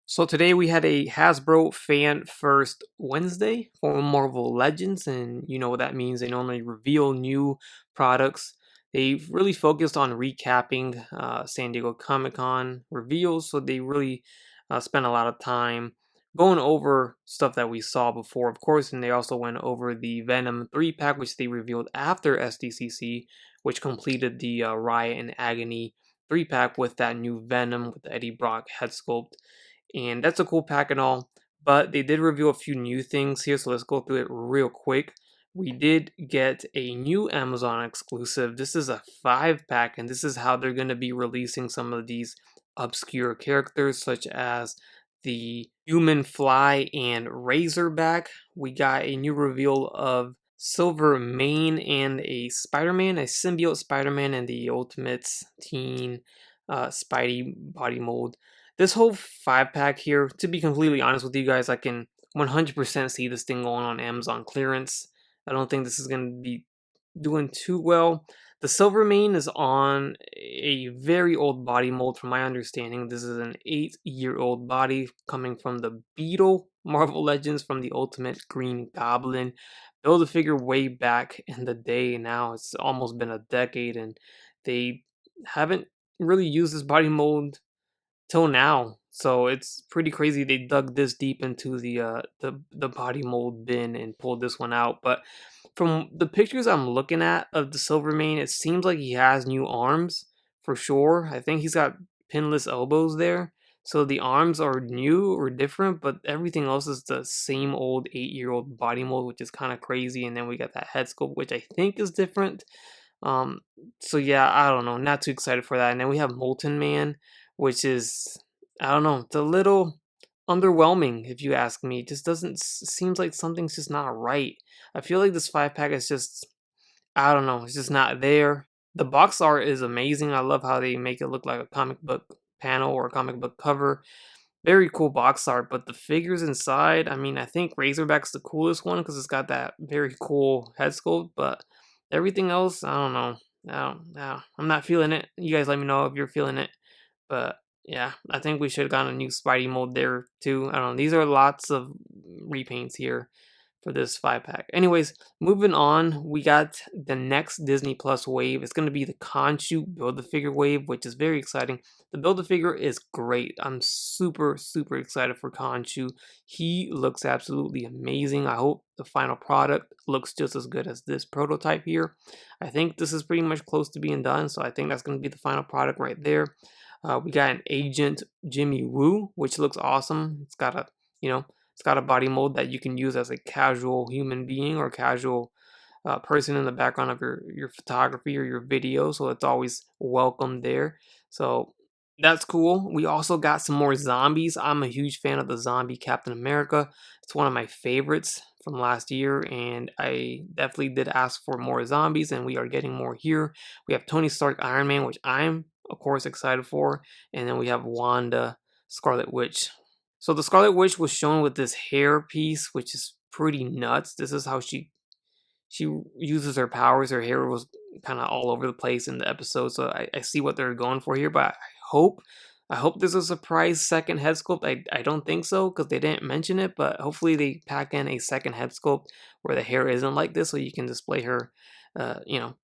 So today we had a Hasbro Fan First Wednesday for Marvel Legends, and you know what that means. They normally reveal new products. They've really focused on recapping San Diego Comic Con reveals, so they really spent a lot of time going over stuff that we saw before, of course, and they also went over the Venom 3-pack, which they revealed after SDCC, which completed the Riot and Agony 3-pack with that new Venom with the Eddie Brock head sculpt, and that's a cool pack and all. But they did reveal a few new things here, so let's go through it real quick. We did get a new Amazon exclusive. This is a 5-pack, and this is how they're going to be releasing some of these obscure characters, such as the Human Fly and Razorback. We got a new reveal of Silver Mane and a Spider-Man, a symbiote Spider-Man, and the Ultimate Teen Spidey body mold. This whole 5-pack here, to be completely honest with you guys, I can 100% see this thing going on Amazon clearance. I don't think this is going to be doing too well. The Silvermane is on a very old body mold, from my understanding. This is an 8-year-old body coming from the Beetle Marvel Legends from the Ultimate Green Goblin. Build a figure way back in the day now. It's almost been a decade, and they haven't really used this body mold till now. So it's pretty crazy they dug this deep into the body mold bin and pulled this one out. But from the pictures I'm looking at of the Silvermane, it seems like he has new arms for sure. I think he's got pinless elbows there. So the arms are new or different, but everything else is the same old 8-year-old body mold, which is kind of crazy. And then we got that head sculpt, which I think is different. Um, so yeah, I don't know, not too excited for that. And then we have Molten Man, which is, I don't know, it's a little underwhelming if you ask me. It just doesn't seems like something's just not right. I feel like this 5-pack is just, I don't know, it's just not there. The box art is amazing. I love how they make it look like a comic book panel or a comic book cover. Very cool box art, but the figures inside, I mean, I think Razorback's the coolest one because it's got that very cool head sculpt, but everything else, I don't know. I'm not feeling it. You guys let me know if you're feeling it. But yeah, I think we should have gotten a new Spidey mold there too. I don't know. These are lots of repaints here for this 5-pack. Anyways, moving on, we got the next Disney Plus wave. It's going to be the Khonshu Build-A-Figure wave, which is very exciting. The Build-A-Figure is great. I'm super, super excited for Khonshu. He looks absolutely amazing. I hope the final product looks just as good as this prototype here. I think this is pretty much close to being done, so I think that's going to be the final product right there. We got an Agent Jimmy Woo, which looks awesome. It's got a, it's got a body mold that you can use as a casual human being or casual person in the background of your photography or your video. So it's always welcome there. So that's cool. We also got some more zombies. I'm a huge fan of the zombie Captain America. It's one of my favorites from last year, and I definitely did ask for more zombies, and we are getting more here. We have Tony Stark Iron Man, which I'm of course excited for, and then we have Wanda Scarlet Witch. So the Scarlet Witch was shown with this hair piece, which is pretty nuts. This is how she uses her powers. Her hair was kind of all over the place in the episode, so I see what they're going for here. But hope I hope there's a surprise second head sculpt. I don't think so because they didn't mention it, but hopefully they pack in a second head sculpt where the hair isn't like this, so you can display her, a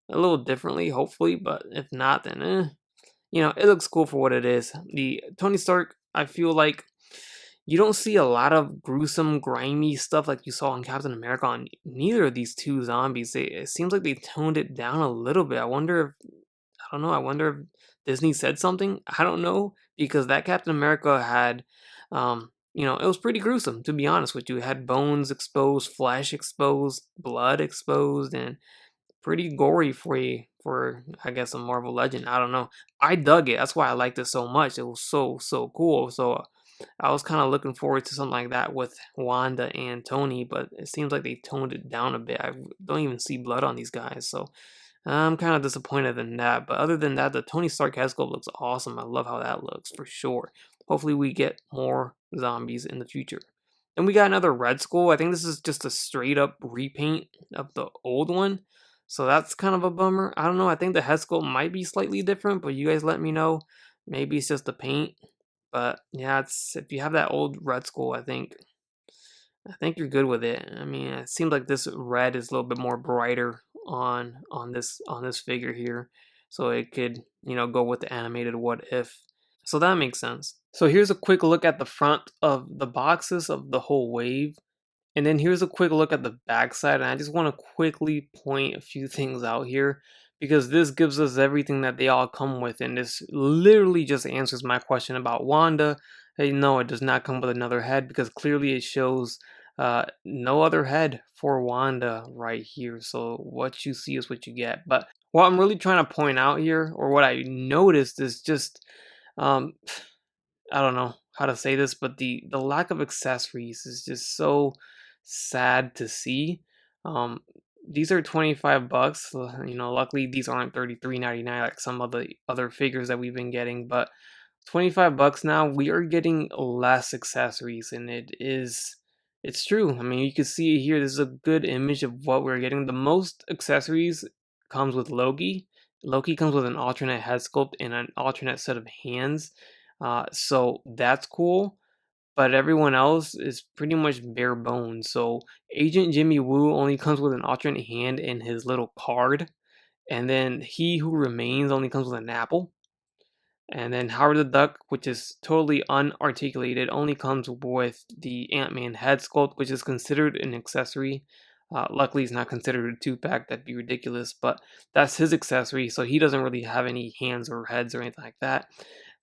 little differently. Hopefully, but if not, then it looks cool for what it is. The Tony Stark, I feel like you don't see a lot of gruesome, grimy stuff like you saw in Captain America on neither of these two zombies. It seems like they toned it down a little bit. I don't know, I wonder if Disney said something. I don't know, because that Captain America had, it was pretty gruesome, to be honest with you. It had bones exposed, flesh exposed, blood exposed, and pretty gory for I guess a Marvel Legend. I don't know. I dug it. That's why I liked it so much. It was so cool. So I was kind of looking forward to something like that with Wanda and Tony, but it seems like they toned it down a bit. I don't even see blood on these guys, so I'm kind of disappointed in that. But other than that, the Tony Stark Casco looks awesome. I love how that looks for sure. Hopefully, we get more zombies in the future. Then we got another Red Skull. I think this is just a straight up repaint of the old one. So that's kind of a bummer. I don't know. I think the head sculpt might be slightly different, but you guys let me know. Maybe it's just the paint. But yeah, it's if you have that old Red Skull, I think you're good with it. I mean, it seems like this red is a little bit more brighter on this figure here, so it could go with the animated what if. So that makes sense. So here's a quick look at the front of the boxes of the whole wave. And then here's a quick look at the backside, and I just want to quickly point a few things out here because this gives us everything that they all come with, and this literally just answers my question about Wanda. Hey, no, it does not come with another head because clearly it shows no other head for Wanda right here. So what you see is what you get. But what I'm really trying to point out here, or what I noticed, is just um, I don't know how to say this, but the lack of accessories is just so sad to see. Um, these are 25 bucks. Luckily these aren't 33.99 like some of the other figures that we've been getting, but 25 bucks now we are getting less accessories, and it's true. I mean, you can see it here. This is a good image of what we're getting. The most accessories comes with Loki. Loki comes with an alternate head sculpt and an alternate set of hands. So that's cool, but everyone else is pretty much bare bones. So Agent Jimmy Woo only comes with an alternate hand in his little card, and then He Who Remains only comes with an apple. And then Howard the Duck, which is totally unarticulated, only comes with the Ant-Man head sculpt, which is considered an accessory. Luckily, it's not considered a two-pack. That'd be ridiculous, but that's his accessory, so he doesn't really have any hands or heads or anything like that.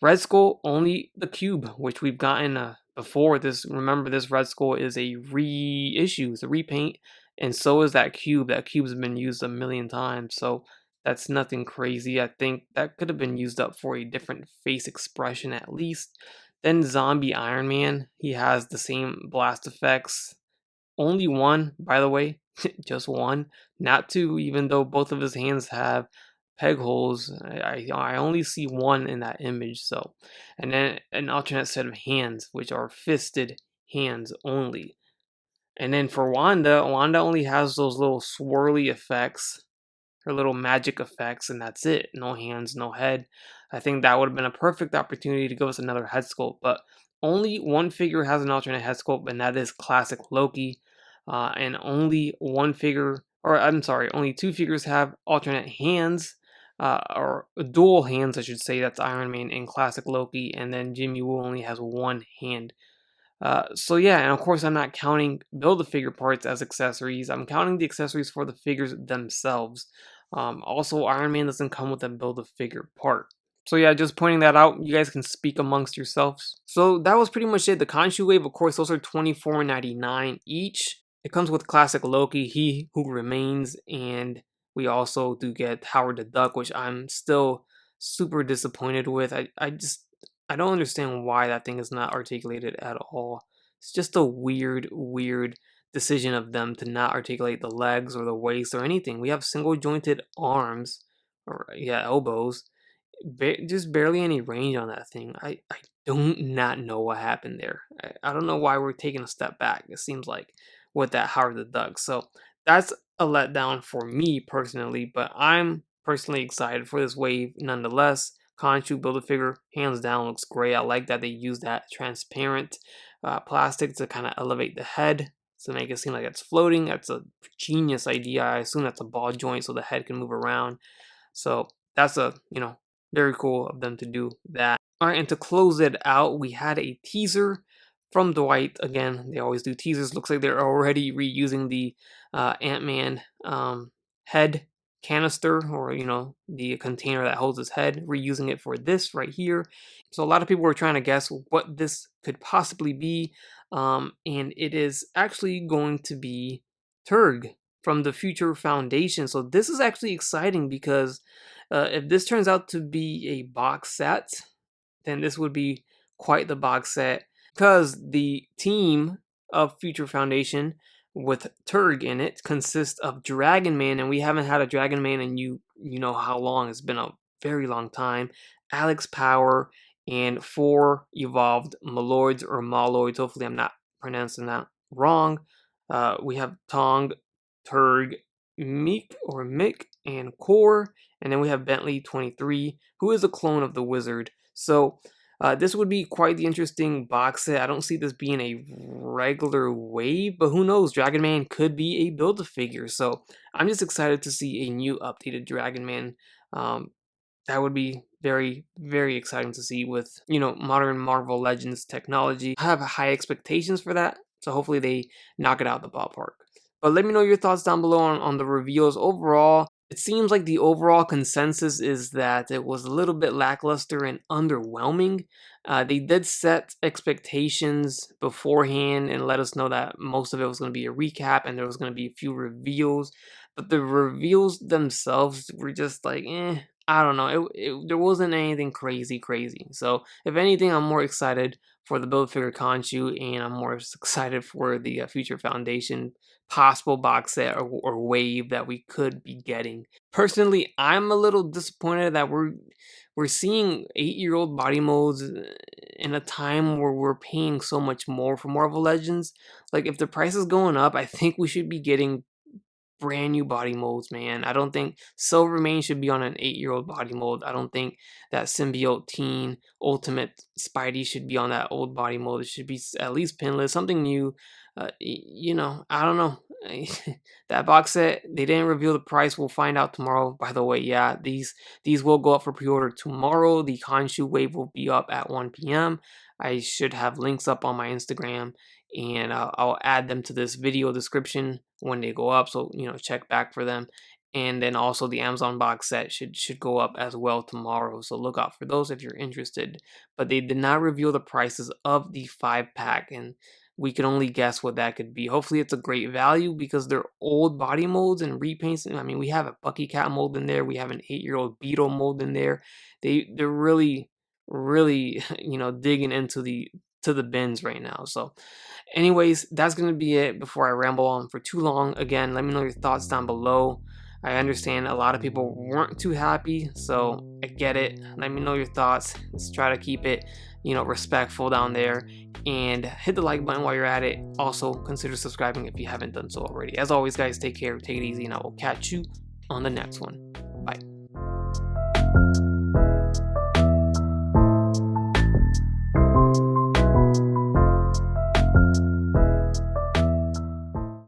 Red Skull, only the cube, which we've gotten before. This, remember, this Red Skull is a reissue, it's a repaint, and so is that cube. That cube's been used a million times, so that's nothing crazy. I think that could have been used up for a different face expression at least. Then Zombie Iron Man, he has the same blast effects. Only one, by the way, just one, not two, even though both of his hands have peg holes. I only see one in that image, so. And then an alternate set of hands, which are fisted hands only. And then for Wanda, Wanda only has those little swirly effects, her little magic effects, and that's it. No hands, no head. I think that would have been a perfect opportunity to give us another head sculpt, but only one figure has an alternate head sculpt, and that is classic Loki. And only one figure, or I'm sorry, only two figures have alternate hands, or dual hands, I should say. That's Iron Man and classic Loki, and then Jimmy Woo only has one hand. So yeah, and of course I'm not counting Build-A-Figure parts as accessories. I'm counting the accessories for the figures themselves. Also, Iron Man doesn't come with a Build-A-Figure part. So yeah, just pointing that out. You guys can speak amongst yourselves. So that was pretty much it. The Khonshu wave, of course, those are $24.99 each. It comes with classic Loki, He Who Remains, and we also do get Howard the Duck, which I'm still super disappointed with. I don't understand why that thing is not articulated at all. It's just a weird decision of them to not articulate the legs or the waist or anything. We have single jointed arms, or yeah, elbows, just barely any range on that thing. I don't not know what happened there. I don't know why we're taking a step back. It seems like with that Howard the Duck. So that's a letdown for me personally, but I'm personally excited for this wave nonetheless. Khonshu Build-A-Figure, hands down, looks great. I like that they use that transparent plastic to kind of elevate the head to make it seem like it's floating. That's a genius idea. I assume that's a ball joint so the head can move around. So that's very cool of them to do that. All right, and to close it out, we had a teaser from Dwight. Again, they always do teasers. Looks like they're already reusing the Ant-Man head canister, or the container that holds his head, reusing it for this right here. So a lot of people were trying to guess what this could possibly be, and it is actually going to be Turg from the Future Foundation. So this is actually exciting because if this turns out to be a box set, then this would be quite the box set, because the team of Future Foundation with Turg in it consists of Dragon Man, and we haven't had a Dragon Man in you know how long. It's been a very long time. Alex Power and 4 evolved Maloids or Maloids. Hopefully I'm not pronouncing that wrong. We have Tong, Turg, Meek or Mick, and Core, and then we have Bentley 23, who is a clone of the Wizard. So This would be quite the interesting box set. I don't see this being a regular wave, but who knows? Dragon Man could be a Build-A-Figure. So I'm just excited to see a new updated Dragon Man. Um, that would be very, very exciting to see with, modern Marvel Legends technology. I have high expectations for that, so hopefully they knock it out the ballpark. But let me know your thoughts down below on the reveals overall. It seems like the overall consensus is that it was a little bit lackluster and underwhelming. They did set expectations beforehand and let us know that most of it was going to be a recap and there was going to be a few reveals. But the reveals themselves were just like, I don't know. There wasn't anything crazy. So if anything, I'm more excited for the Build-A-Figure Khonshu, and I'm more excited for the Future Foundation possible box set or wave that we could be getting. Personally, I'm a little disappointed that we're seeing 8-year-old body molds in a time where we're paying so much more for Marvel Legends. Like, if the price is going up, I think we should be getting brand new body molds, man. I don't think Silvermane should be on an 8-year-old body mold. I don't think that Symbiote Teen Ultimate Spidey should be on that old body mold. It should be at least pinless, something new. I don't know. That box set, they didn't reveal the price. We'll find out tomorrow. By the way, yeah, these will go up for pre-order tomorrow. The Khonshu wave will be up at 1 p.m. I should have links up on my Instagram, and I'll add them to this video description when they go up, so check back for them. And then also the Amazon box set should go up as well tomorrow, so look out for those if you're interested. But they did not reveal the prices of the 5-pack, and we can only guess what that could be. Hopefully it's a great value because they're old body molds and repaints. I mean, we have a Bucky Cat mold in there, we have an 8-year-old Beetle mold in there. They're really digging into the bins right now. So anyways, that's going to be it before I ramble on for too long. Again, let me know your thoughts down below. I understand a lot of people weren't too happy, so I get it. Let me know your thoughts. Let's try to keep it, respectful down there. And hit the like button while you're at it. Also, consider subscribing if you haven't done so already. As always, guys, take care, take it easy, and I will catch you on the next one. Bye.